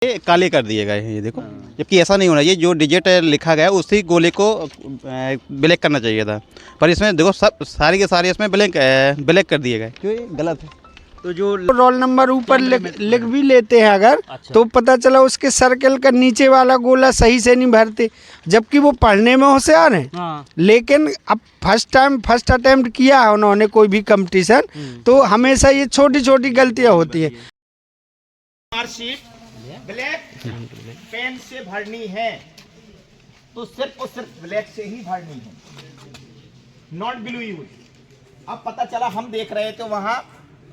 ये काले कर दिए गए हैं, ये देखो। जबकि ऐसा नहीं होना चाहिए, जो डिजिट लिखा गया है उसी गोले को ब्लैक करना चाहिए था, पर इसमें देखो सब सारे के सारे इसमें ब्लैक कर दिए गए, जो ये गलत है। तो जो रोल नंबर ऊपर लिख भी लेते हैं अगर, तो पता चला उसके सर्कल का नीचे वाला गोला सही से नहीं भरते, जबकि वो पढ़ने में होशियार हैं। लेकिन अब फर्स्ट अटेम्प्ट किया है उन्होंने कोई भी कंपटीशन, तो हमेशा ये छोटी छोटी गलतियां होती है। मार्कशीट ब्लैक पेन से भरनी है तो सिर्फ और सिर्फ ब्लैक से ही भरनी है, नॉट ब्लू यूज। अब पता चला, हम देख रहे थे वहां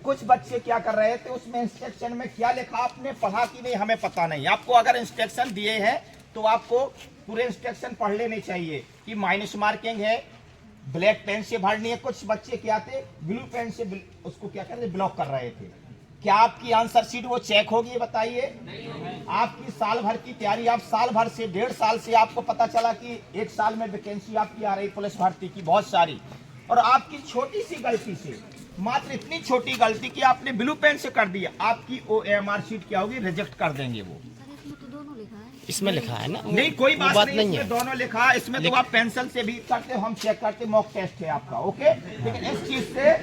कुछ बच्चे क्या कर रहे थे, उसमें इंस्ट्रक्शन में क्या लिखा आपने पढ़ा कि नहीं हमें पता नहीं। आपको अगर इंस्ट्रक्शन दिए हैं तो आपको पूरे इंस्ट्रक्शन पढ़ लेने चाहिए कि माइनस मार्किंग है, ब्लैक पेन से भरनी है। कुछ बच्चे क्या थे, ब्लू पेन से उसको क्या कर रहे, ब्लॉक कर रहे थे। क्या आपकी आंसर शीट वो चेक होगी, बताइए? आपकी साल भर की तैयारी, आप साल भर से 1.5 साल से आपको पता चला कि 1 साल में वैकेंसी आपकी आ रही पुलिस भर्ती की बहुत सारी, और आपकी छोटी सी गलती से, मात्र इतनी छोटी गलती कि आपने ब्लू पेन से कर दिया, आपकी OMR शीट क्या होगी, रिजेक्ट कर देंगे वो। इसमें लिखा है ना, नहीं कोई बात नहीं, इसमें दोनों लिखा है। इसमें तो आप पेंसिल से भी करते हो, हम चेक करते, मॉक टेस्ट है आपका, ओके। लेकिन इस चीज से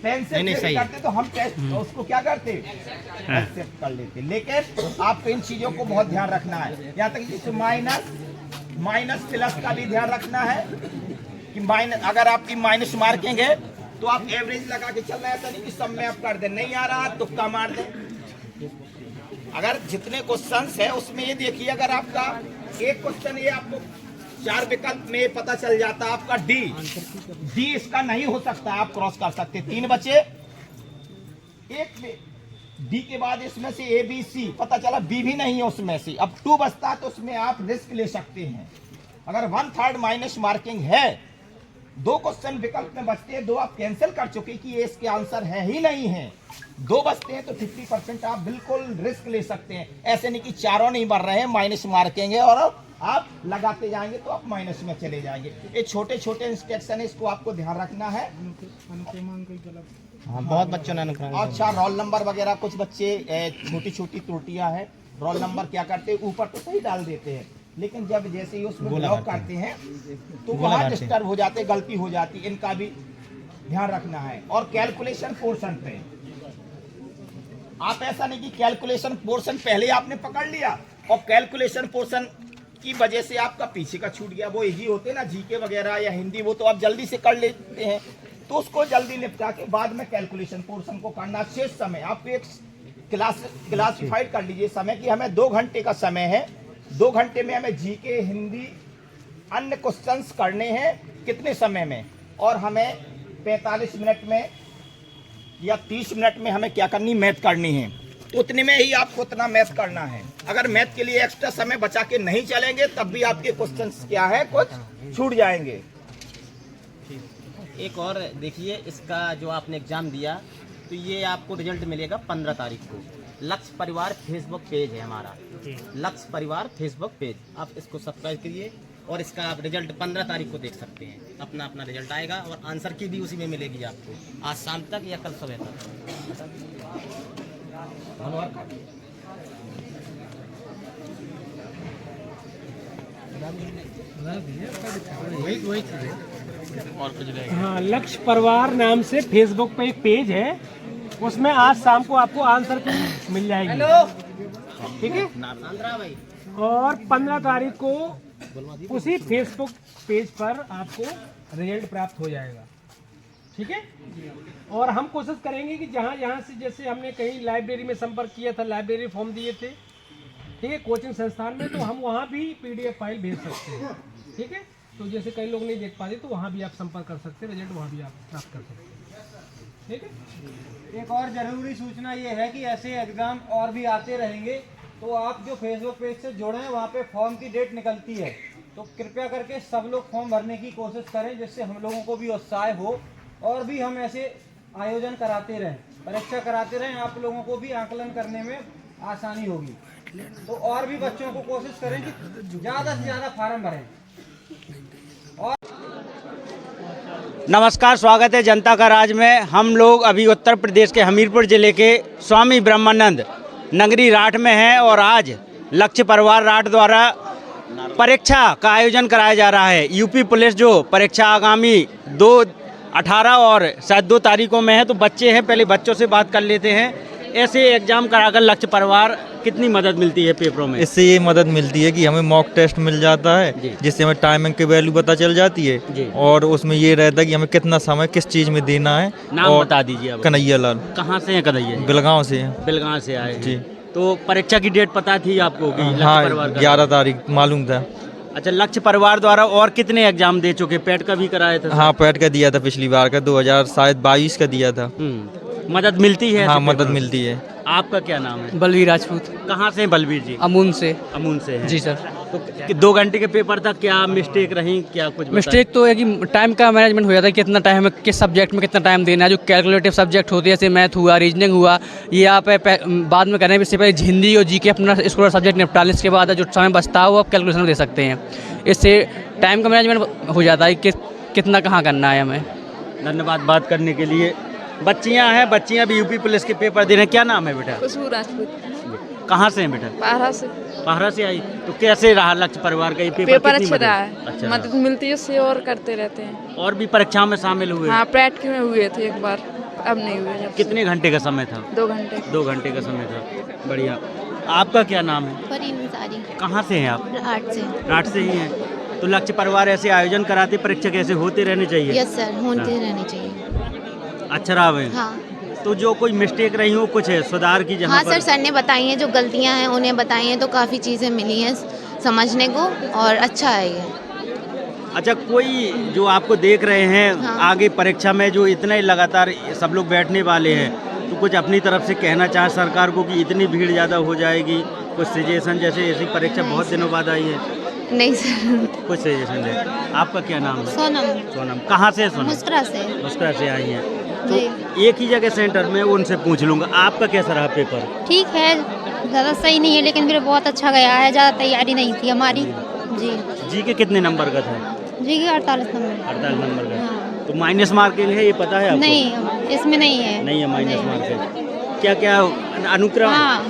पेंसिल से करते तो हम टेस्ट उसको क्या करते, एक्सेप्ट कर लेते। लेकिन आपको इन चीजों को बहुत ध्यान रखना है, यहाँ तक कि माइनस प्लस का भी ध्यान रखना है कि माइनस, अगर आपकी माइनस मार्किंग है तो आप एवरेज लगा के चलना है, ऐसा नहीं कि सब में आप कर दे, नहीं आ रहा तुक्का मार दे। अगर जितने क्वेश्चंस है उसमें ये देखिए, अगर आपका एक क्वेश्चन ये आपको 4 विकल्प में पता चल जाता आपका डी इसका नहीं हो सकता, आप क्रॉस कर सकते। 3 बचे, एक में डी के बाद इसमें से ABC पता चला, बी भी नहीं है उसमें से, अब 2 बचता तो उसमें आप रिस्क ले सकते हैं। अगर 1/3 माइनस मार्किंग है, 2 क्वेश्चन विकल्प में बचते हैं, 2 आप कैंसिल कर चुके कि ये इसके आंसर है ही नहीं है, 2 बचते हैं तो 50% आप बिल्कुल रिस्क ले सकते हैं। ऐसे नहीं कि चारों नहीं बढ़ रहे हैं, माइनस मार्किंग है और आप लगाते जाएंगे तो आप माइनस में चले जाएंगे। ये छोटे छोटे इंस्ट्रक्शन है, इसको आपको ध्यान रखना है। हाँ, बहुत बच्चों ने अनुक्रम। अच्छा, रोल नंबर वगैरह कुछ बच्चे छोटी छोटी त्रुटियां हैं, रोल नंबर क्या करते हैं, ऊपर तो सही डाल देते हैं, लेकिन जब जैसे ही उसमें ब्लॉक करते हैं तो वहाँ डिस्टर्ब हो जाते, गलती हो जाती, इनका भी ध्यान रखना है। और कैलकुलेशन पोर्शन पे आप ऐसा नहीं कि कैलकुलेशन पोर्शन पहले आपने पकड़ लिया और कैलकुलेशन पोर्शन की वजह से आपका पीछे का छूट गया। वो इजी होते ना, जीके वगैरह या हिंदी, वो तो आप जल्दी से कर लेते हैं, तो उसको जल्दी निपटा के बाद में कैलकुलेशन पोर्शन को करना। शेष समय आप एक क्लासिफाइड कर लीजिए समय कि हमें 2 घंटे का समय है, 2 घंटे में हमें जीके, हिंदी, अन्य क्वेश्चंस करने हैं कितने समय में, और हमें 45 मिनट में या 30 मिनट में हमें क्या करनी, मैथ करनी है। उतने में ही आपको उतना मैथ करना है। अगर मैथ के लिए एक्स्ट्रा समय बचा के नहीं चलेंगे तब भी आपके क्वेश्चंस क्या है, कुछ छूट जाएंगे। एक और देखिए, इसका जो आपने एग्जाम दिया तो ये आपको रिजल्ट मिलेगा 15 तारीख को। लक्ष्य परिवार फेसबुक पेज है हमारा, लक्ष्य परिवार फेसबुक पेज, आप इसको सब्सक्राइब करिए और इसका आप रिजल्ट 15 तारीख को देख सकते हैं। अपना रिजल्ट आएगा और आंसर की भी उसी में मिलेगी आपको, आज शाम तक या कल सुबह तक। और कुछ रहेगा। हाँ, लक्ष्य परिवार नाम से फेसबुक पे एक पेज है, उसमें आज शाम को आपको आंसर की मिल जाएगी, ठीक है। और 15 तारीख को उसी फेसबुक पेज पर आपको रिजल्ट प्राप्त हो जाएगा, ठीक है। और हम कोशिश करेंगे कि जहाँ से, जैसे हमने कहीं लाइब्रेरी में संपर्क किया था, लाइब्रेरी फॉर्म दिए थे, ठीक है, कोचिंग संस्थान में, तो हम वहाँ भी PDF फाइल भेज सकते हैं, ठीक है। तो जैसे कई लोग नहीं देख पाते तो वहाँ भी आप संपर्क कर सकते हैं, रिजल्ट वहाँ भी आप प्राप्त कर सकते हैं, ठीक है। एक और ज़रूरी सूचना ये है कि ऐसे एग्ज़ाम और भी आते रहेंगे, तो आप जो फेसबुक पेज से जुड़े हैं वहाँ पे फॉर्म की डेट निकलती है, तो कृपया करके सब लोग फॉर्म भरने की कोशिश करें, जिससे हम लोगों को भी उत्साह हो और भी हम ऐसे आयोजन कराते रहें, परीक्षा कराते रहें, आप लोगों को भी आकलन करने में आसानी होगी। तो और भी बच्चों को कोशिश करें कि ज़्यादा से ज़्यादा फार्म भरें। नमस्कार, स्वागत है जनता का राज में। हम लोग अभी उत्तर प्रदेश के हमीरपुर जिले के स्वामी ब्रह्मानंद नगरी राठ में हैं और आज लक्ष्य परिवार राठ द्वारा परीक्षा का आयोजन कराया जा रहा है। यूपी पुलिस जो परीक्षा आगामी 18 और शायद 2 तारीखों में है, तो बच्चे हैं, पहले बच्चों से बात कर लेते हैं। ऐसे एग्जाम कराकर लक्ष्य परिवार कितनी मदद मिलती है पेपरों में? इससे ये मदद मिलती है कि हमें मॉक टेस्ट मिल जाता है, जिससे हमें टाइमिंग की वैल्यू पता चल जाती है, और उसमें ये रहता है कि हमें कितना समय किस चीज़ में देना है। नाम और बता दीजिए आप। कन्हैया लाल। कहाँ से हैं कन्हैया जी? बिलगांव से हैं। बिलगांव से आए हैं। जी। तो परीक्षा की डेट पता थी आपको कि लक्ष्य हाँ, परिवार का? 11 तारीख मालूम था। अच्छा, लक्ष्य परिवार द्वारा और कितने एग्जाम दे चुके? पेट का भी कराया था? हाँ, पैट का दिया था पिछली बार का, 2022 का दिया था। मदद मिलती है? हाँ, मदद मिलती है। आपका क्या नाम है? बलवीर राजपूत। कहाँ से हैं बलवीर जी? अमून से। अमून से हैं। जी सर। तो 2 घंटे के पेपर था, क्या मिस्टेक रही, क्या कुछ बताएं? मिस्टेक तो है कि टाइम का मैनेजमेंट हो जाता है, कितना टाइम है, किस सब्जेक्ट में कितना टाइम देना है। जो कैलकुलेटिव सब्जेक्ट होते हैं जैसे मैथ हुआ, रीजनिंग हुआ, ये आप बाद में करें। इससे पहले हिंदी और जीके अपना स्कूल सब्जेक्ट निपटा लें, इसके बाद जो समय बचता है वो आप कैलकुलेशन में दे सकते हैं। इससे टाइम का मैनेजमेंट हो जाता है कि कितना कहाँ करना है हमें। धन्यवाद बात करने के लिए। बच्चियां हैं, बच्चियां भी यूपी पुलिस के पेपर दे रहे हैं। क्या नाम है बेटा? खुशबू राजपूत। कहाँ से हैं बेटा? पारा से। पारा से आई। तो कैसे रहा लक्ष्य परिवार का ये पेपर? पेपर कितनी अच्छा मदद? रहा है, अच्छा मदद मिलती है उससे, और करते रहते हैं। और भी परीक्षाओं में शामिल हुए? हाँ, प्रैक्ट में हुए थे एक बार, अब नहीं हुए। जब कितने घंटे का समय था? 2 घंटे। 2 घंटे का समय था। बढ़िया। आपका क्या नाम है? फरीन अंसारी। कहाँ से हैं आप? राठ से। राठ से ही हैं। तो लक्ष्य परिवार ऐसे आयोजन कराते, परीक्षा कैसे होते रहने चाहिए? यस सर, होते रहने चाहिए। अच्छा रहा है। हाँ। तो जो कोई मिस्टेक रही हो, कुछ है सुधार की जहाँ हाँ पर? सर, सर ने बताई हैं, जो गलतियाँ हैं उन्हें बताई हैं, तो काफ़ी चीज़ें मिली हैं समझने को, और अच्छा है ये। अच्छा, कोई जो आपको देख रहे हैं हाँ। आगे परीक्षा में, जो इतना ही लगातार सब लोग बैठने वाले हैं, तो कुछ अपनी तरफ से कहना चाहे सरकार को कि इतनी भीड़ ज़्यादा हो जाएगी? कुछ सजेशन, जैसे ऐसी परीक्षा बहुत दिनों बाद आई है। नहीं सर। कुछ सजेशन है? आपका क्या नाम है? सोनम। सोनम। कहाँ से है सोनम? मुस्कुरा से। मुस्कुरा से आई हैं। तो जी। एक ही जगह सेंटर में उनसे पूछ लूँगा, आपका कैसा रहा पेपर? ठीक है, ज़्यादा सही नहीं है, लेकिन फिर बहुत अच्छा गया है। ज़्यादा तैयारी नहीं थी हमारी। जी। जी के कितने नंबर का था? जी के 48 नंबर। 48 नंबर का। हाँ। तो माइनस मार्क के लिए ये पता है आपको? नहीं, इसमें नहीं है। नहीं है माइनस मार्क है। क्या क्या अनुक्रम हाँ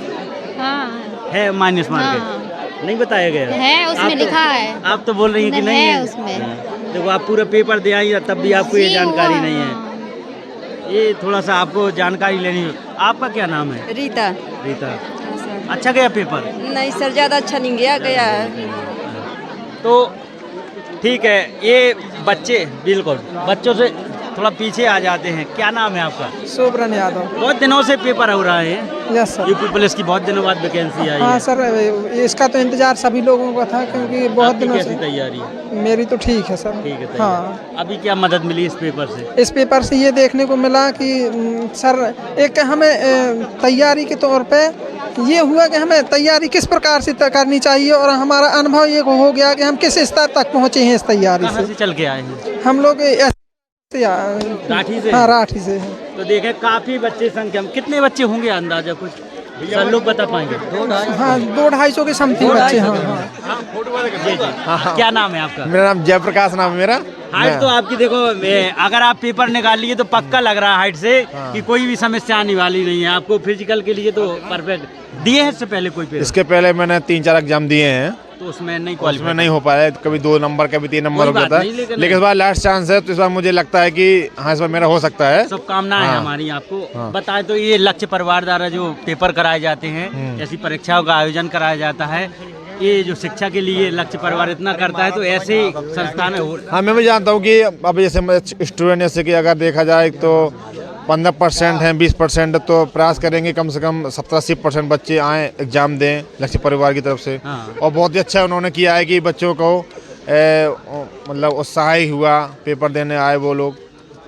हाँ है माइनस मार्क हाँ। है? नहीं बताया गया है, उसमें आप तो- लिखा है। आप तो बोल रही हैं कि नहीं है है उसमें। हाँ। देखो, आप पूरा पेपर दे आई तब भी आपको ये जी, जानकारी हुआ। नहीं है। ये थोड़ा सा आपको जानकारी लेनी है। आपका क्या नाम है? रीता। रीता। अच्छा गया पेपर? नहीं सर, ज़्यादा अच्छा नहीं गया है। तो ठीक है, ये बच्चे बिल्कुल बच्चों से थोड़ा पीछे आ जाते हैं। क्या नाम है आपका? शोभरन यादव। बहुत दिनों से पेपर हो रहा है। Yes sir. यूपी पुलिस की बहुत दिनों बाद वैकेंसी आई हाँ है। सर, इसका तो इंतजार सभी लोगों का था, क्योंकि बहुत आपकी दिनों कैसी से। तैयारी? मेरी तो ठीक है सर। ठीक है तैयारी। हाँ। अभी क्या मदद मिली इस पेपर से? इस पेपर से ये देखने को मिला कि सर, एक हमें तैयारी के तौर पे ये हुआ कि हमें तैयारी किस प्रकार से करनी चाहिए, और हमारा अनुभव ये हो गया कि हम किस स्तर तक पहुँचे हैं इस तैयारी कहाँ से। से चल के आए हैं? हम लोग राठी से? हाँ, राठी से हैं। तो देखें काफी बच्चे संख्या में। कितने बच्चे होंगे अंदाजा कुछ सर लोग बता पाएंगे? हाँ, 200-250 के समथिंग बच्चे। हाँ हाँ। जी जी। क्या नाम है आपका? मेरा नाम जयप्रकाश नाम है मेरा। हाइट तो आपकी देखो, अगर आप पेपर निकाल लिए तो पक्का लग रहा है हाइट से कि कोई भी समस्या आने वाली नहीं है आपको। फिजिकल के लिए तो परफेक्ट। दिए हैं इससे पहले कोई पेपर? इसके पहले मैंने 3-4 एग्जाम दिए हैं, तो उसमें नहीं उसमें क्वालिफाई? नहीं हो पाया। कभी 2 नंबर, कभी 3 नंबर हो कोई जाता बात है, नहीं, लेकिन लेकिन इस बार लास्ट चांस है, तो इस बार मुझे लगता है कि हाँ, इस बार मेरा हो सकता है। शुभकामनाएं हैं हाँ। हमारी आपको। हाँ। बताएं तो ये लक्ष्य परिवार द्वारा जो पेपर कराए जाते हैं, ऐसी परीक्षाओं का आयोजन कराया जाता है, ये जो शिक्षा के लिए लक्ष्य परिवार इतना करता है, तो ऐसे संस्थान है। हाँ, मैं भी जानता हूँ कि अब जैसे स्टूडेंट, जैसे कि अगर देखा जाए तो 15% हैं, 20%, तो प्रयास करेंगे कम से कम 70-80% बच्चे आएँ, एग्जाम दें लक्ष्य परिवार की तरफ से। हाँ। और बहुत ही अच्छा उन्होंने किया है कि बच्चों को मतलब उत्साह ही हुआ, पेपर देने आए वो लोग,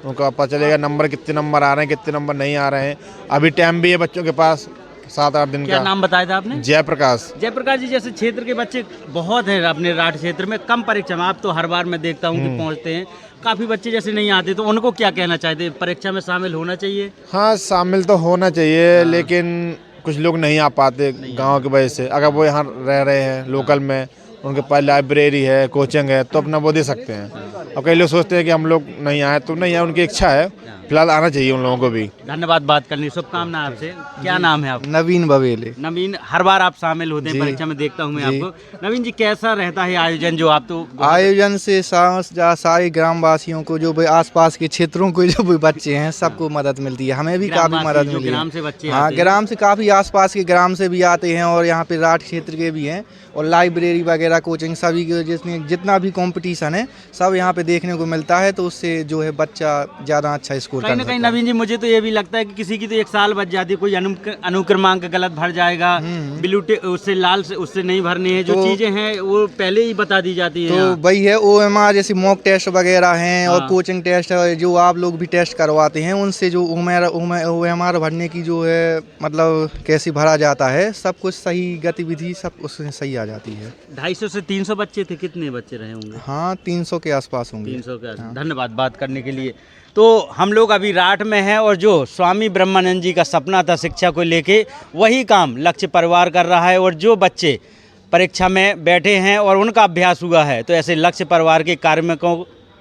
उनको पता चलेगा नंबर कितने नंबर आ रहे हैं, कितने नंबर नहीं आ रहे हैं। अभी टाइम भी है बच्चों के पास 7-8 दिन क्या का। नाम बताया था आपने? जयप्रकाश। जयप्रकाश जी, जैसे क्षेत्र के बच्चे बहुत हैं अपने राठ क्षेत्र में, कम परीक्षा में, आप तो हर बार मैं देखता हूँ कि पहुँचते हैं, काफ़ी बच्चे जैसे नहीं आते, तो उनको क्या कहना चाहते हैं? परीक्षा में शामिल होना चाहिए? हाँ, शामिल तो होना चाहिए, लेकिन कुछ लोग नहीं आ पाते गांव की वजह से। अगर वो यहाँ रह रहे हैं लोकल में, उनके पास लाइब्रेरी है, कोचिंग है, तो अपना वो दे सकते हैं। अब कई लोग सोचते हैं कि हम लोग नहीं आए, तो नहीं आए, उनकी इच्छा है, फिलहाल आना चाहिए उन लोगों को भी। धन्यवाद बात करने, शुभकामना आपसे। क्या नाम है आपका? नवीन बवेले। नवीन, हर बार आप शामिल होते हैं परीक्षा में, देखता हूँ मैं आपको। नवीन जी, कैसा रहता है आयोजन जो आप तो? आयोजन से सारे ग्रामवासियों को, जो भी आसपास के क्षेत्रों के जो भी बच्चे हैं, सबको मदद मिलती है। हमें भी काफी मदद मिली है। ग्राम से बच्चे हाँ, ग्राम से काफी आसपास के ग्राम से भी आते हैं और यहाँ पे राठ क्षेत्र के भी हैं, और लाइब्रेरी वगैरह, कोचिंग, सभी के जिसमें जितना भी कंपटीशन है सब यहाँ पे देखने को मिलता है। तो उससे जो है बच्चा ज़्यादा अच्छा स्कोर कहीं ना कहीं। नवीन जी, मुझे तो ये भी लगता है कि किसी की तो एक साल बच जाती है, कोई अनुक्रमांक गलत भर जाएगा, ब्लू उससे लाल से उससे नहीं भरने हैं, जो चीजें हैं वो पहले ही बता दी जाती है। तो वही है, OMR जैसे मॉक टेस्ट वगैरह हैं और कोचिंग टेस्ट जो आप लोग भी टेस्ट करवाते हैं, उनसे जो OMR भरने की जो है मतलब कैसे भरा जाता है, सब कुछ सही गतिविधि सब उसमें सही आ जाती है। 250 से 300 बच्चे थे, कितने बच्चे रहे होंगे? हाँ, 300 के आसपास होंगे। 300 के आसपास। धन्यवाद बात करने के लिए। तो हम लोग अभी राठ में हैं और जो स्वामी ब्रह्मानंद जी का सपना था शिक्षा को लेके, वही काम लक्ष्य परिवार कर रहा है। और जो बच्चे परीक्षा में बैठे हैं और उनका अभ्यास हुआ है, तो ऐसे लक्ष्य परिवार के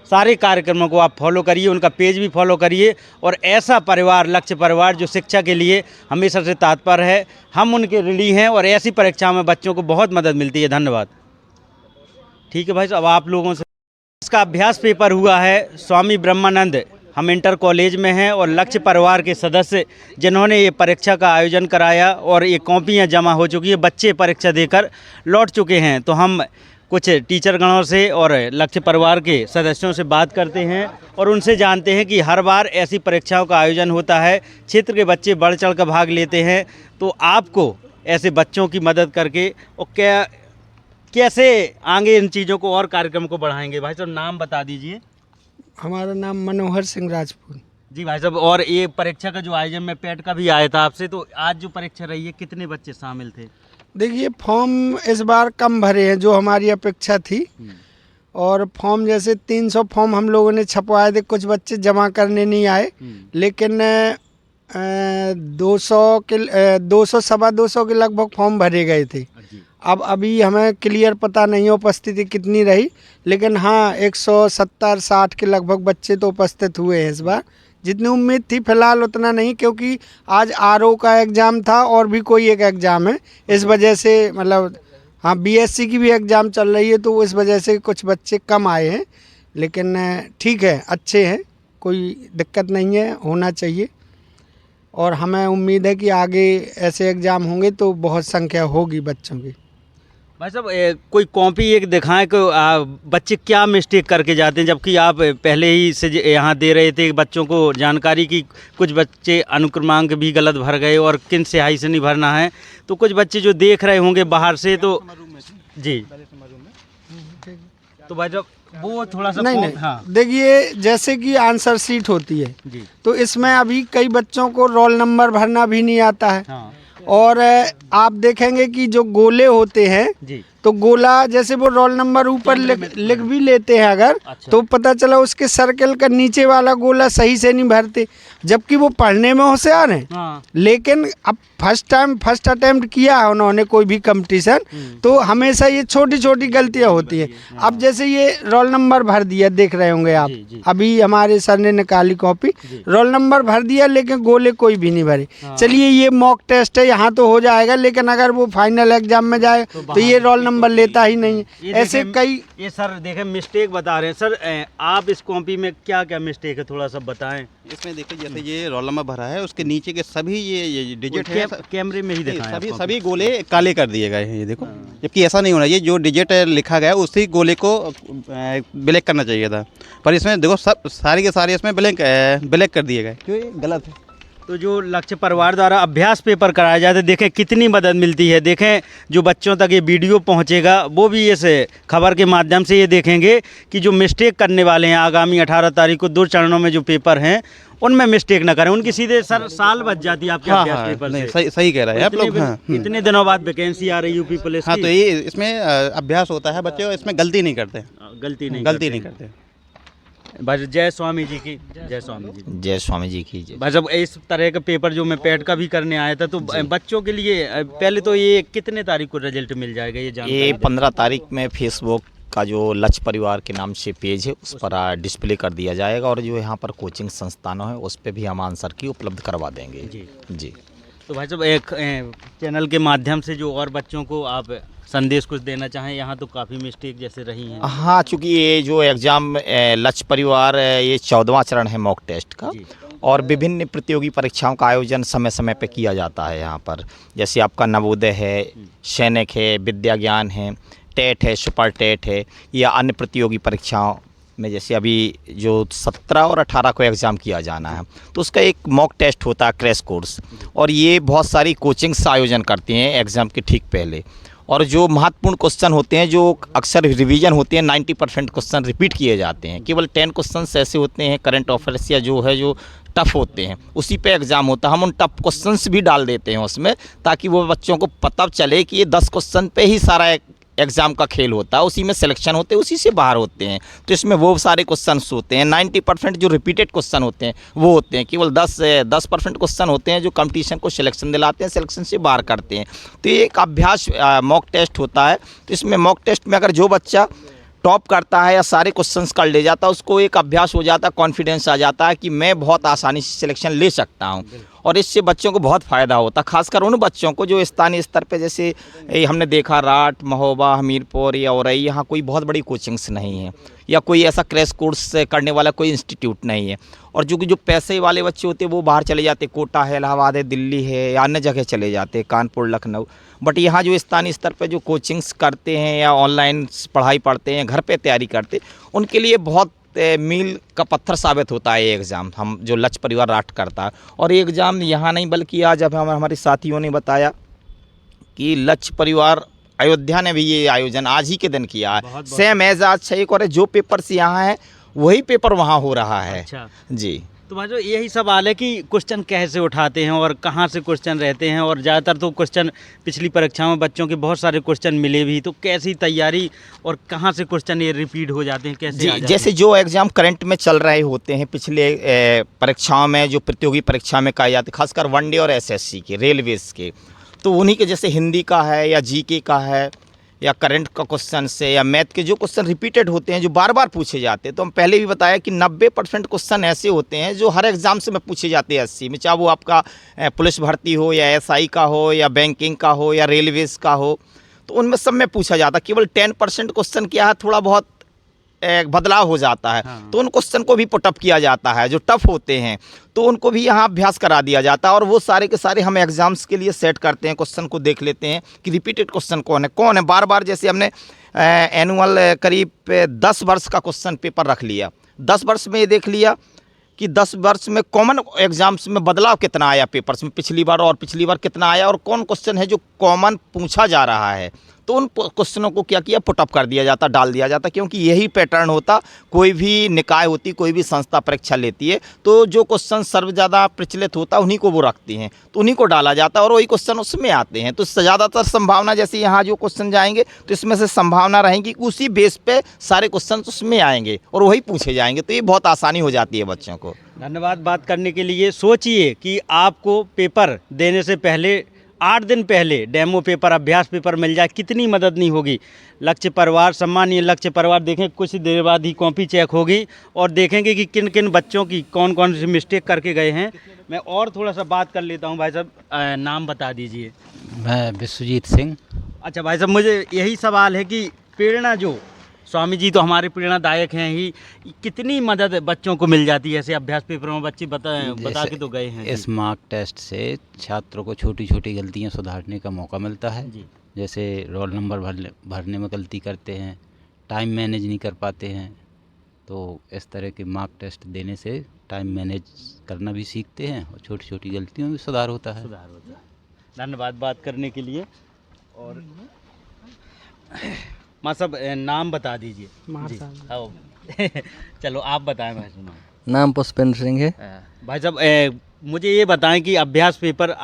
सारे कार्यक्रमों को आप फॉलो करिए, उनका पेज भी फॉलो करिए। और ऐसा परिवार, लक्ष्य परिवार, जो शिक्षा के लिए हमेशा से तत्पर है, हम उनके ऋणी हैं और ऐसी परीक्षाओं में बच्चों को बहुत मदद मिलती है। धन्यवाद। ठीक है भाई, अब आप लोगों से इसका अभ्यास पेपर हुआ है स्वामी ब्रह्मानंद, हम इंटर कॉलेज में हैं, और लक्ष्य परिवार के सदस्य जिन्होंने ये परीक्षा का आयोजन कराया और ये कॉपियाँ जमा हो चुकी है, बच्चे परीक्षा देकर लौट चुके हैं। तो हम कुछ टीचर गणों से और लक्ष्य परिवार के सदस्यों से बात करते हैं और उनसे जानते हैं कि हर बार ऐसी परीक्षाओं का आयोजन होता है, क्षेत्र के बच्चे बढ़ चढ़ कर भाग लेते हैं, तो आपको ऐसे बच्चों की मदद करके और कैसे आगे इन चीज़ों को और कार्यक्रम को बढ़ाएंगे। भाई साहब, नाम बता दीजिए। हमारा नाम मनोहर सिंह राजपूत। जी भाई साहब, और ये परीक्षा का जो आयोजन में पेट का भी आया था आपसे, तो आज जो परीक्षा रही है कितने बच्चे शामिल थे? देखिए, फॉर्म इस बार कम भरे हैं जो हमारी अपेक्षा थी, और फॉर्म जैसे 300 फॉर्म हम लोगों ने छपवाए थे, कुछ बच्चे जमा करने नहीं आए, लेकिन 200 सवा 200 के लगभग फॉर्म भरे गए थे। अब अभी हमें क्लियर पता नहीं है उपस्थिति कितनी रही, लेकिन हाँ 170-60 के लगभग बच्चे तो उपस्थित हुए हैं इस बार। जितनी उम्मीद थी फिलहाल उतना नहीं, क्योंकि आज RO का एग्ज़ाम था और भी कोई एक एग्ज़ाम है, इस वजह से मतलब हाँ BSc की भी एग्ज़ाम चल रही है, तो इस वजह से कुछ बच्चे कम आए हैं। लेकिन ठीक है, अच्छे हैं, कोई दिक्कत नहीं है, होना चाहिए। और हमें उम्मीद है कि आगे ऐसे एग्ज़ाम होंगे तो बहुत संख्या होगी बच्चों की। भाई साहब, कोई कॉपी एक दिखाएं कि बच्चे क्या मिस्टेक करके जाते हैं, जबकि आप पहले ही से यहाँ दे रहे थे बच्चों को जानकारी की कुछ बच्चे अनुक्रमांक भी गलत भर गए और किन स्याही से नहीं भरना है, तो कुछ बच्चे जो देख रहे होंगे बाहर से, तो जी तो भाई साहब वो थोड़ा सा नहीं हाँ। देखिए, जैसे कि आंसर शीट होती है जी, तो इसमें अभी कई बच्चों को रोल नंबर भरना भी नहीं आता है। हाँ। और आप देखेंगे कि जो गोले होते हैं जी, तो गोला जैसे वो रोल नंबर ऊपर लिख भी लेते हैं अगर, अच्छा। तो पता चला उसके सर्कल का नीचे वाला गोला सही से नहीं भरते, जबकि वो पढ़ने में होशियार हैं। हाँ। लेकिन अब फर्स्ट अटेम्प्ट किया है उन्होंने कोई भी कंपटीशन, तो हमेशा ये छोटी छोटी गलतियां होती है। अब जैसे ये रोल नंबर भर दिया, देख रहे होंगे आप, अभी हमारे सर ने निकाली कॉपी, रोल नंबर भर दिया लेकिन गोले कोई भी नहीं भरे। चलिए, ये मॉक टेस्ट है, यहाँ तो हो जाएगा, लेकिन अगर वो फाइनल एग्जाम में जाए तो ये रोल नंबर लेता ही नहीं है। ऐसे कई ये सर देखें मिस्टेक बता रहे हैं। सर आप इस कॉपी में क्या क्या मिस्टेक है थोड़ा सा बताएं। इसमें देखिए, जैसे ये रोल नंबर भरा है, उसके नीचे के सभी ये डिजिट है, कैमरे में ही दिखाएं, सभी गोले काले कर दिए गए हैं, ये देखो। जबकि ऐसा नहीं होना चाहिए, जो डिजिट लिखा गया है उसी गोले को ब्लैक करना चाहिए था, पर इसमें देखो सब सारे के सारे इसमें ब्लैक कर दिए गए, क्यों ये गलत है। तो जो लक्ष्य परिवार द्वारा अभ्यास पेपर कराया जाता है, देखें कितनी मदद मिलती है। देखें जो बच्चों तक ये वीडियो पहुंचेगा वो भी इस खबर के माध्यम से ये देखेंगे कि जो मिस्टेक करने वाले हैं आगामी 18 तारीख को 2 चरणों में जो पेपर हैं उनमें मिस्टेक ना करें, उनकी सीधे साल बच जाती है आपके अभ्यास पेपर से। सही कह रहे हैं आप लोग। इतने दिनों बाद वैकेंसी आ रही यूपी पुलिस की। तो ये इसमें अभ्यास होता है, बच्चे इसमें गलती नहीं करते, गलती नहीं करते। भाई जय स्वामी जी की जय, स्वामी जी जय स्वामी जी की जय। भाई जब इस तरह का पेपर जो मैं पेट का भी करने आया था, तो बच्चों के लिए पहले तो ये कितने तारीख को रिजल्ट मिल जाएगा, ये जानकारी? ये 15 तारीख में फेसबुक का जो लक्ष्य परिवार के नाम से पेज है उस पर डिस्प्ले कर दिया जाएगा और जो यहाँ पर कोचिंग संस्थानों है उस पर भी हम आंसर की उपलब्ध करवा देंगे। जी। तो भाई साहब एक चैनल के माध्यम से जो और बच्चों को आप संदेश कुछ देना चाहें, यहाँ तो काफ़ी मिस्टेक जैसे रही हैं। हाँ, चूँकि ये जो एग्ज़ाम लक्ष्य परिवार ये 14वां चरण है मॉक टेस्ट का और विभिन्न प्रतियोगी परीक्षाओं का आयोजन समय समय पे किया जाता है यहाँ पर। जैसे आपका नवोदय है, सैनिक है, विद्या ज्ञान है, टेट है, सुपर टेट है या अन्य प्रतियोगी परीक्षाओं में जैसे अभी जो 17 और 18 को एग्ज़ाम किया जाना है तो उसका एक मॉक टेस्ट होता है, क्रैश कोर्स, और ये बहुत सारी कोचिंग्स आयोजन करती हैं एग्ज़ाम के ठीक पहले। और जो महत्वपूर्ण क्वेश्चन होते हैं जो अक्सर रिवीजन होते हैं 90% क्वेश्चन रिपीट किए जाते हैं। केवल 10 क्वेश्चन ऐसे होते हैं करंट अफेयर्स या जो है जो टफ़ होते हैं उसी पे एग्ज़ाम होता है। हम उन टफ क्वेश्चंस भी डाल देते हैं उसमें ताकि वो बच्चों को पता चले कि ये 10 क्वेश्चन पे ही सारा एग्ज़ाम का खेल होता है, उसी में सिलेक्शन होते हैं, उसी से बाहर होते हैं। तो इसमें वो सारे क्वेश्चंस होते हैं। 90% जो रिपीटेड क्वेश्चन होते हैं वो होते हैं। केवल 10% क्वेश्चन होते हैं जो कंपटीशन को सिलेक्शन दिलाते हैं, सिलेक्शन से बाहर करते हैं। तो ये एक अभ्यास मॉक टेस्ट होता है। तो इसमें मॉक टेस्ट में अगर जो बच्चा टॉप करता है या सारे क्वेश्चंस कर ले जाता है उसको एक अभ्यास हो जाता है, कॉन्फिडेंस आ जाता है कि मैं बहुत आसानी से सिलेक्शन ले सकता हूं। और इससे बच्चों को बहुत फ़ायदा होता है, खासकर उन बच्चों को जो स्थानीय स्तर पे जैसे हमने देखा राट, महोबा, हमीरपुर या औरई, यहाँ कोई बहुत बड़ी कोचिंग्स नहीं है या कोई ऐसा क्रैश कोर्स करने वाला कोई इंस्टीट्यूट नहीं है। और जो पैसे वाले बच्चे होते हैं वो बाहर चले जाते, कोटा है, इलाहाबाद है, दिल्ली है या अन्य जगह चले जाते, कानपुर, लखनऊ। बट यहाँ जो स्थानीय स्तर पे जो कोचिंग्स करते हैं या ऑनलाइन पढ़ाई पढ़ते हैं, घर पे तैयारी करते, उनके लिए बहुत मील का पत्थर साबित होता है ये एग्ज़ाम हम जो लक्ष्य परिवार राट करता है। और ये एग्ज़ाम यहाँ नहीं बल्कि आज अब हमारे साथियों ने बताया कि लक्ष्य परिवार अयोध्या ने भी ये आयोजन आज ही के दिन किया है। सेम एज आज 6 और जो पेपर्स यहाँ है वही पेपर वहाँ हो रहा है। अच्छा जी। तो भाई यही सवाल है कि क्वेश्चन कैसे उठाते हैं और कहाँ से क्वेश्चन रहते हैं, और ज़्यादातर तो क्वेश्चन पिछली परीक्षाओं में बच्चों के बहुत सारे क्वेश्चन मिले भी, तो कैसी तैयारी और कहाँ से क्वेश्चन ये रिपीट हो जाते हैं, कैसे आ जाते जैसे हैं? जो एग्ज़ाम करंट में चल रहे होते हैं पिछले परीक्षाओं में जो प्रतियोगी परीक्षा में कहे जाते, खासकर वनडे और एसएससी के, रेलवेज़ के, तो उन्हीं के जैसे हिंदी का है या जीके का है या करंट का क्वेश्चन से या मैथ के जो क्वेश्चन रिपीटेड होते हैं जो बार बार पूछे जाते हैं। तो हम पहले भी बताया कि 90% क्वेश्चन ऐसे होते हैं जो हर एग्ज़ाम से में पूछे जाते हैं 80 में, चाहे वो आपका पुलिस भर्ती हो या एसआई का हो या बैंकिंग का हो या रेलवेज़ का हो, तो उनमें सब में पूछा जाता है। केवल 10% क्वेश्चन क्या है थोड़ा बहुत बदलाव हो जाता है। तो उन क्वेश्चन को भी पुटअप किया जाता है जो टफ होते हैं, तो उनको भी यहाँ अभ्यास करा दिया जाता है। और वो सारे के सारे हम एग्ज़ाम्स के लिए सेट करते हैं, क्वेश्चन को देख लेते हैं कि रिपीटेड क्वेश्चन कौन है बार बार। जैसे हमने एनुअल करीब 10 वर्ष का क्वेश्चन पेपर रख लिया, 10 वर्ष में ये देख लिया कि 10 वर्ष में कॉमन एग्जाम्स में बदलाव कितना आया पेपर्स में पिछली बार और पिछली बार कितना आया, और कौन क्वेश्चन है जो कॉमन पूछा जा रहा है। तो उन क्वेश्चनों को क्या किया, पुटअप कर दिया जाता, डाल दिया जाता, क्योंकि यही पैटर्न होता। कोई भी निकाय होती, कोई भी संस्था परीक्षा लेती है तो जो क्वेश्चन सर्व ज़्यादा प्रचलित होता उन्हीं को वो रखती हैं, तो उन्हीं को डाला जाता और वही क्वेश्चन उसमें आते हैं। तो ज़्यादातर संभावना जैसे यहाँ जो क्वेश्चन जाएंगे तो इसमें से संभावना रहेगी कि उसी बेस पे सारे क्वेश्चन उसमें आएंगे और वही पूछे जाएंगे। तो ये बहुत आसानी हो जाती है बच्चों को। धन्यवाद बात करने के लिए। सोचिए कि आपको पेपर देने से पहले 8 दिन पहले डेमो पेपर, अभ्यास पेपर मिल जाए, कितनी मदद नहीं होगी। लक्ष्य परिवार, सम्मानीय लक्ष्य परिवार, देखें कुछ देर बाद ही कॉपी चेक होगी और देखेंगे कि किन किन बच्चों की कौन कौन सी मिस्टेक करके गए हैं। मैं और थोड़ा सा बात कर लेता हूं। भाई साहब नाम बता दीजिए। मैं विश्वजीत सिंह। अच्छा भाई साहब, मुझे यही सवाल है कि प्रेरणा, जो स्वामी जी तो हमारे प्रेरणादायक हैं ही, कितनी मदद बच्चों को मिल जाती है ऐसे अभ्यास पेपरों में? बच्चे बता के तो गए हैं। इस मार्क टेस्ट से छात्रों को छोटी छोटी गलतियां सुधारने का मौका मिलता है जी। जैसे रोल नंबर भरने में गलती करते हैं, टाइम मैनेज नहीं कर पाते हैं, तो इस तरह के मार्क टेस्ट देने से टाइम मैनेज करना भी सीखते हैं और छोटी छोटी गलतियों में सुधार होता है। धन्यवाद बात करने के लिए। और माँ साहब नाम बता दीजिए। चलो आप बताएं भाई साहब। नाम पुष्पेंद्र सिंह है। भाई साहब मुझे ये बताएं कि अभ्यास पेपर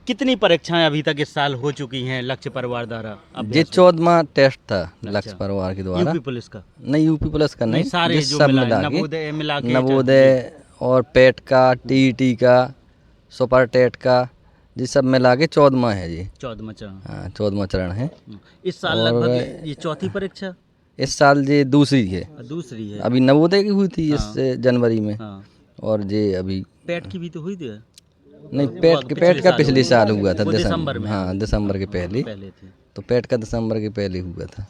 कितनी परीक्षाएं अभी तक इस साल हो चुकी हैं लक्ष्य परिवार द्वारा? ये 14वां टेस्ट था लक्ष्य परिवार के द्वारा। यूपी पुलिस का नहीं, यूपी पुलिस का नहीं, सारे जो सब मिला के नवोदय और पेट का, टीईटी का, सुपर टेट का, जी सब मिला के 14वां है जी। 14वां चरण। हाँ 14वां चरण है। इस साल लगभग ये चौथी परीक्षा? इस साल ये दूसरी है। दूसरी है। अभी नवोदय की हुई थी इस हाँ। जनवरी में। हाँ। और ये अभी पेट की भी तो हुई थी। नहीं, पेट का पिछले साल हुआ था दिसंबर में। हाँ, दिसंबर के पहले थी। तो पेट का दिसंबर के पहले हुआ था।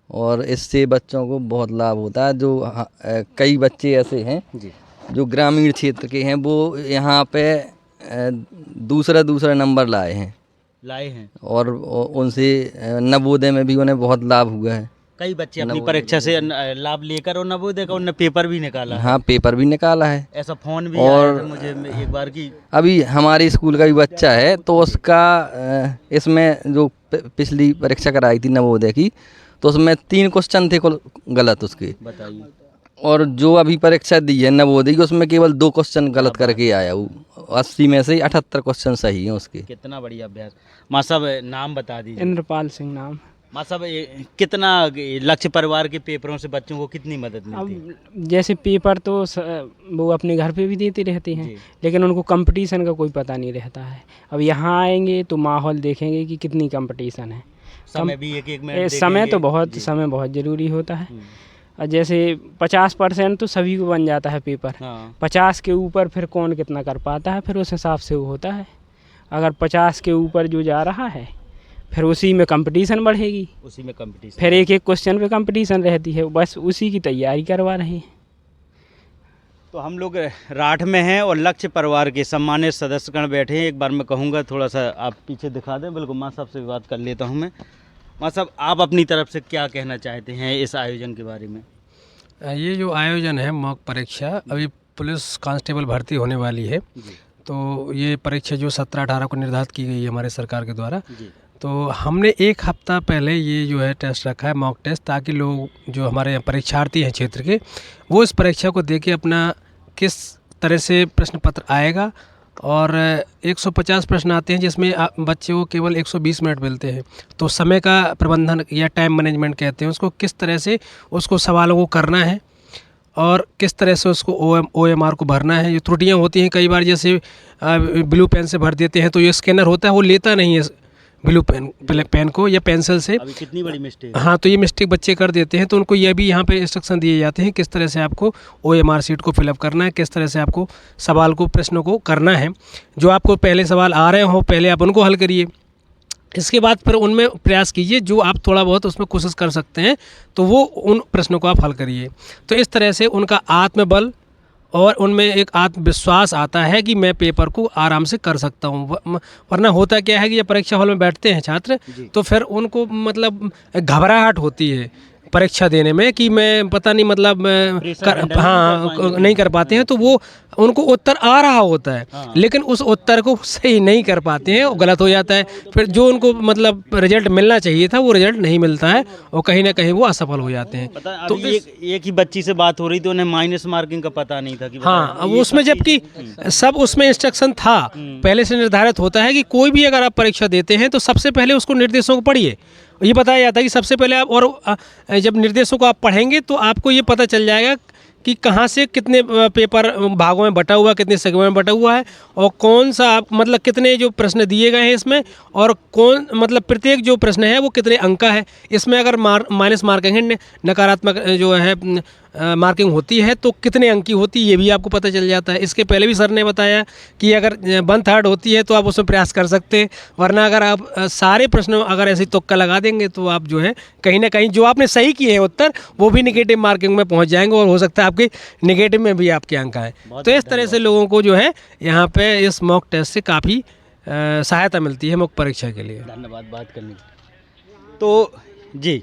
और इससे बच्चों को बहुत लाभ होता है। जो कई बच्चे ऐसे हैं जो ग्रामीण क्षेत्र के हैं, वो यहाँ पे दूसरा नंबर लाए हैं और उनसे नवोदय में भी उन्हें बहुत लाभ हुआ है। कई बच्चे अपनी परीक्षा से लाभ लेकर और नवोदय का उन्होंने पेपर भी निकाला है। हाँ, पेपर भी निकाला है। ऐसा फोन भी और आया था मुझे एक बार की। अभी हमारे स्कूल का भी बच्चा है, तो उसका इसमें जो पिछली परीक्षा कराई थी नवोदय की, तो उसमें 3 क्वेश्चन थे गलत उसके। बताइए। और जो अभी परीक्षा दी है नवोदय की, उसमें केवल 2 क्वेश्चन गलत करके आया। वो 80 में से 78 क्वेश्चन सही हैं उसके। कितना बढ़िया अभ्यास। माँ साहब नाम बता दीजिए। इंद्रपाल सिंह नाम। माँ साहब कितना लक्ष्य परिवार के पेपरों से बच्चों को कितनी मदद मिलती है? अब जैसे पेपर तो वो अपने घर पे भी देती रहती हैं, लेकिन उनको कंपटीशन का कोई पता नहीं रहता है। अब यहाँ आएंगे तो माहौल देखेंगे कि कितनी कंपटीशन है। समय भी एक मिनट समय बहुत ज़रूरी होता है। और जैसे 50% तो सभी को बन जाता है पेपर। 50 के ऊपर फिर कौन कितना कर पाता है, फिर उस हिसाब से वो होता है। अगर 50 के ऊपर जो जा रहा है, फिर उसी में कंपटीशन बढ़ेगी। उसी में कंपटीशन, फिर एक क्वेश्चन पे कंपटीशन रहती है, बस उसी की तैयारी करवा रहे हैं। तो हम लोग राठ में हैं और लक्ष्य परिवार के सम्मानित सदस्यगण बैठे हैं। एक बार मैं कहूँगा थोड़ा सा आप पीछे दिखा दें। बिल्कुल, माँ साहब से भी बात कर लेता हूँ मैं। माँ साहब, आप अपनी तरफ से क्या कहना चाहते हैं इस आयोजन के बारे में? ये जो आयोजन है मॉक परीक्षा, अभी पुलिस कांस्टेबल भर्ती होने वाली है, तो ये परीक्षा जो 17-18 को निर्धारित की गई है हमारे सरकार के द्वारा, तो हमने 1 हफ्ता पहले ये जो है टेस्ट रखा है, मॉक टेस्ट, ताकि लोग जो हमारे यहाँ परीक्षार्थी हैं क्षेत्र के, वो इस परीक्षा को देके अपना किस तरह से प्रश्न पत्र आएगा। और 150 प्रश्न आते हैं, जिसमें बच्चे को केवल 120 मिनट मिलते हैं। तो समय का प्रबंधन या टाइम मैनेजमेंट कहते हैं उसको, किस तरह से उसको सवालों को करना है और किस तरह से उसको OMR को भरना है। जो त्रुटियां होती हैं कई बार, जैसे ब्लू पेन से भर देते हैं तो ये स्कैनर होता है वो लेता नहीं है ब्लू पेन को या पेंसिल से। अभी कितनी बड़ी मिस्टेक है। हाँ, तो ये मिस्टेक बच्चे कर देते हैं, तो उनको ये भी यहाँ पे इंस्ट्रक्शन दिए जाते हैं किस तरह से आपको OMR शीट को फिलअप करना है, किस तरह से आपको सवाल को, प्रश्नों को करना है। जो आपको पहले सवाल आ रहे हो, पहले आप उनको हल करिए। इसके बाद फिर उनमें प्रयास कीजिए, जो आप थोड़ा बहुत उसमें कोशिश कर सकते हैं, तो वो उन प्रश्नों को आप हल करिए। तो इस तरह से उनका आत्मबल और उनमें एक आत्मविश्वास आता है कि मैं पेपर को आराम से कर सकता हूँ। वरना होता क्या है कि जब परीक्षा हॉल में बैठते हैं छात्र, तो फिर उनको मतलब घबराहट होती है परीक्षा देने में कि मैं पता नहीं मतलब नहीं कर पाते हैं। तो वो उनको उत्तर आ रहा होता है, लेकिन उस उत्तर को सही नहीं कर पाते हैं, वो गलत हो जाता है। फिर जो उनको मतलब रिजल्ट मिलना चाहिए था वो रिजल्ट नहीं मिलता है और कहीं ना कहीं वो असफल हो जाते हैं। तो एक ही बच्ची से बात हो रही थी, उन्हें माइनस मार्किंग का पता नहीं था कि हाँ, अब उसमें जबकि सब उसमें इंस्ट्रक्शन था, पहले से निर्धारित होता है कि कोई भी अगर आप परीक्षा देते हैं तो सबसे पहले उसको निर्देशों को पढ़िए। ये बताया जाता है कि सबसे पहले आप, और जब निर्देशों को आप पढ़ेंगे तो आपको ये पता चल जाएगा कि कहाँ से कितने पेपर भागों में बटा हुआ, कितने सेगमेंट में बटा हुआ है, और कौन सा आप मतलब कितने जो प्रश्न दिए गए हैं इसमें, और कौन मतलब प्रत्येक जो प्रश्न है वो कितने अंक का है। इसमें अगर माइनस मार्किंग है, नकारात्मक जो है मार्किंग होती है, तो कितने अंक की होती है ये भी आपको पता चल जाता है। इसके पहले भी सर ने बताया कि अगर 1/3 होती है तो आप उसमें प्रयास कर सकते हैं, वरना अगर आप सारे प्रश्न अगर ऐसे तुक्का लगा देंगे तो आप जो है कहीं ना कहीं जो आपने सही किए हैं उत्तर, वो भी नेगेटिव मार्किंग में पहुंच जाएंगे और हो सकता है आपके नेगेटिव में भी आपके अंक आए। तो इस तरह से लोगों को जो है यहाँ पे इस मॉक टेस्ट से काफ़ी सहायता मिलती है मॉक परीक्षा के लिए। धन्यवाद बात करने के लिए। तो जी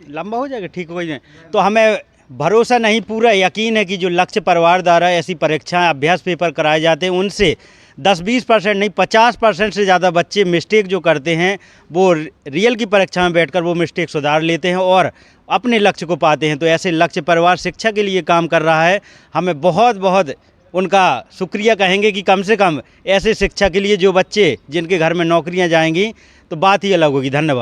लंबा हो जाएगा, ठीक हो जाए। तो हमें भरोसा नहीं, पूरा यकीन है कि जो लक्ष्य परिवार द्वारा ऐसी परीक्षाएं, अभ्यास पेपर कराए जाते हैं, उनसे 10-20% नहीं 50% से ज़्यादा बच्चे मिस्टेक जो करते हैं वो रियल की परीक्षा में बैठकर वो मिस्टेक सुधार लेते हैं और अपने लक्ष्य को पाते हैं। तो ऐसे लक्ष्य परिवार शिक्षा के लिए काम कर रहा है, हमें बहुत बहुत उनका शुक्रिया कहेंगे कि कम से कम ऐसे शिक्षा के लिए जो बच्चे जिनके घर में नौकरियां जाएंगी तो बात ही अलग होगी। धन्यवाद।